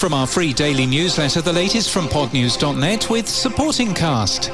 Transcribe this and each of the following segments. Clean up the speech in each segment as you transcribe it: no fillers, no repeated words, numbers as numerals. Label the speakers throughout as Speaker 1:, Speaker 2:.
Speaker 1: From our free daily newsletter, the latest from podnews.net with supporting cast.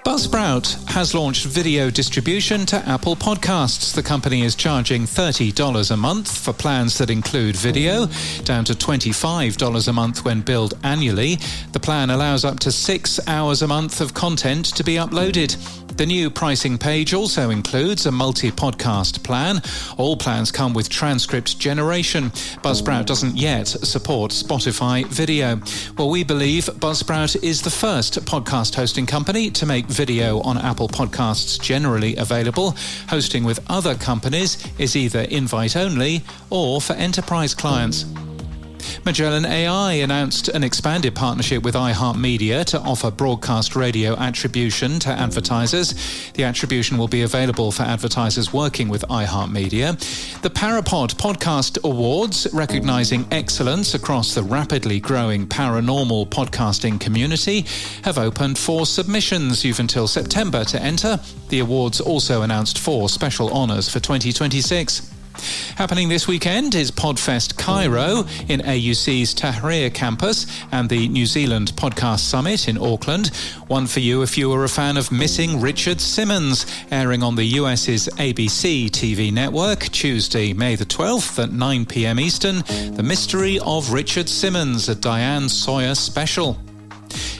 Speaker 1: Buzzsprout has launched video distribution to Apple Podcasts. The company is charging $30 a month for plans that include video, down to $25 a month when billed annually. The plan allows up to 6 hours a month of content to be uploaded. The new pricing page also includes a multi-podcast plan. All plans come with transcript generation. Buzzsprout doesn't yet support Spotify video. Well, we believe Buzzsprout is the first podcast hosting company to make video on Apple Podcasts generally available. Hosting with other companies is either invite-only or for enterprise clients. Magellan AI announced an expanded partnership with iHeartMedia to offer broadcast radio attribution to advertisers. The attribution will be available for advertisers working with iHeartMedia. The Parapod Podcast Awards, recognizing excellence across the rapidly growing paranormal podcasting community, have opened for submissions. You've until September to enter. The awards also announced 4 special honors for 2026. Happening this weekend is Podfest Cairo in AUC's Tahrir campus and the New Zealand Podcast Summit in Auckland. One for you if you are a fan of Missing Richard Simmons, airing on the US's ABC TV network Tuesday, May the 12th at 9 p.m. Eastern. The Mystery of Richard Simmons, a Diane Sawyer special.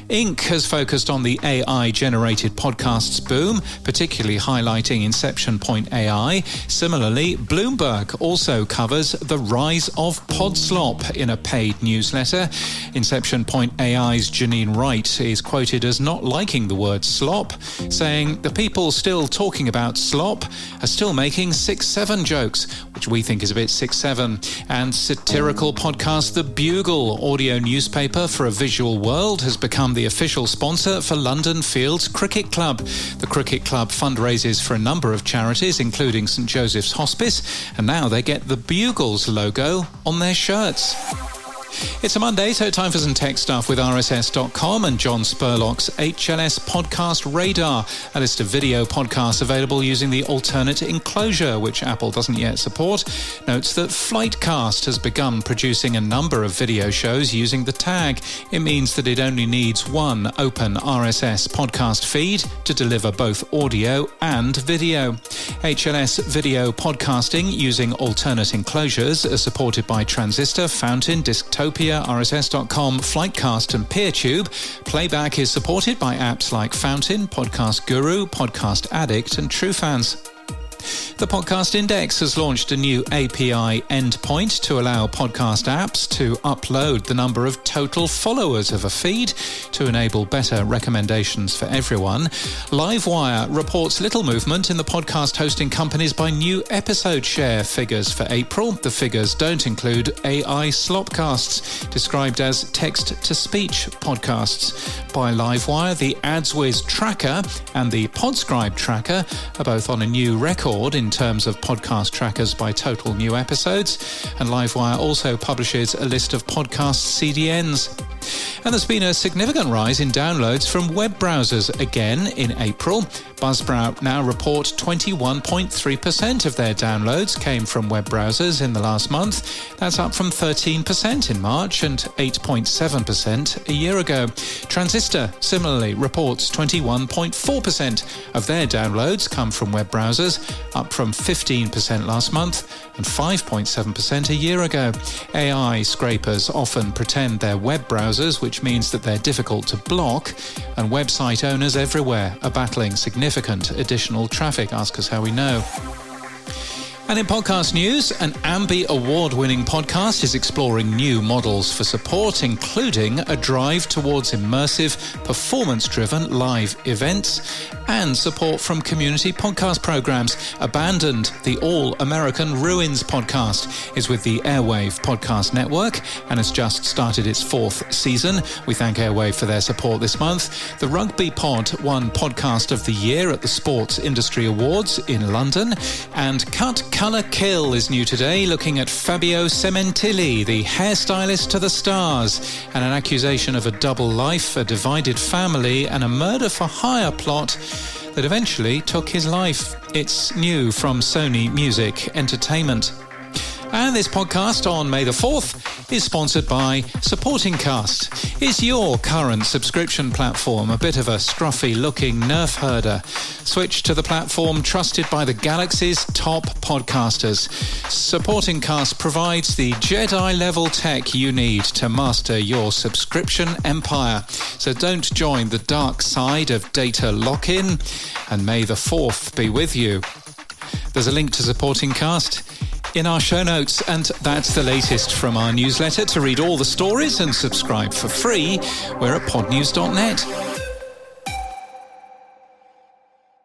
Speaker 1: Inc. has focused on the AI-generated podcasts boom, particularly highlighting Inception Point AI. Similarly, Bloomberg also covers the rise of Podslop in a paid newsletter. Inception Point AI's Janine Wright is quoted as not liking the word slop, saying the people still talking about slop are still making 6-7 jokes, which we think is a bit 6-7. And satirical podcast The Bugle, audio newspaper for a visual world, has become the official sponsor for London Fields Cricket Club. The Cricket Club fundraises for a number of charities, including St Joseph's Hospice, and now they get the Bugles logo on their shirts. It's a Monday, so time for some tech stuff with RSS.com and John Spurlock's HLS Podcast Radar, a list of video podcasts available using the alternate enclosure, which Apple doesn't yet support, notes that Flightcast has begun producing a number of video shows using the tag. It means that it only needs one open RSS podcast feed to deliver both audio and video. HLS video podcasting using alternate enclosures are supported by Transistor, Fountain, Disktopia, RSS.com, Flightcast and PeerTube. Playback is supported by apps like Fountain, Podcast Guru, Podcast Addict and TrueFans. The Podcast Index has launched a new API endpoint to allow podcast apps to upload the number of total followers of a feed to enable better recommendations for everyone. Livewire reports little movement in the podcast hosting companies by new episode share figures for April. The figures don't include AI slopcasts, described as text-to-speech podcasts. By Livewire, the AdsWiz tracker and the Podscribe tracker are both on a new record in terms of podcast trackers by total new episodes, and Livewire also publishes a list of podcast CDNs. And there's been a significant rise in downloads from web browsers again in April. Buzzsprout now report 21.3% of their downloads came from web browsers in the last month. That's up from 13% in March and 8.7% a year ago. Transistor similarly reports 21.4% of their downloads come from web browsers, up from 15% last month and 5.7% a year ago. AI scrapers often pretend they're web browsers, which means that they're difficult to block, and website owners everywhere are battling significant additional traffic. Ask us how we know. And in podcast news, an Ambi award-winning podcast is exploring new models for support, including a drive towards immersive, performance-driven live events and support from community podcast programs. Abandoned, the All-American Ruins podcast, is with the Airwave Podcast Network and has just started its 4th season. We thank Airwave for their support this month. The Rugby Pod won Podcast of the Year at the Sports Industry Awards in London. And Cut, Colour, Kill is new today, looking at Fabio Cementilli, the hairstylist to the stars, and an accusation of a double life, a divided family, and a murder-for-hire plot that eventually took his life. It's new from Sony Music Entertainment. And this podcast on May the 4th is sponsored by Supporting Cast. Is your current subscription platform a bit of a scruffy-looking nerf herder? Switch to the platform trusted by the galaxy's top podcasters. Supporting Cast provides the Jedi-level tech you need to master your subscription empire. So don't join the dark side of data lock-in, and may the 4th be with you. There's a link to Supporting Cast in our show notes, and that's the latest from our newsletter. To read all the stories and subscribe for free, we're at podnews.net.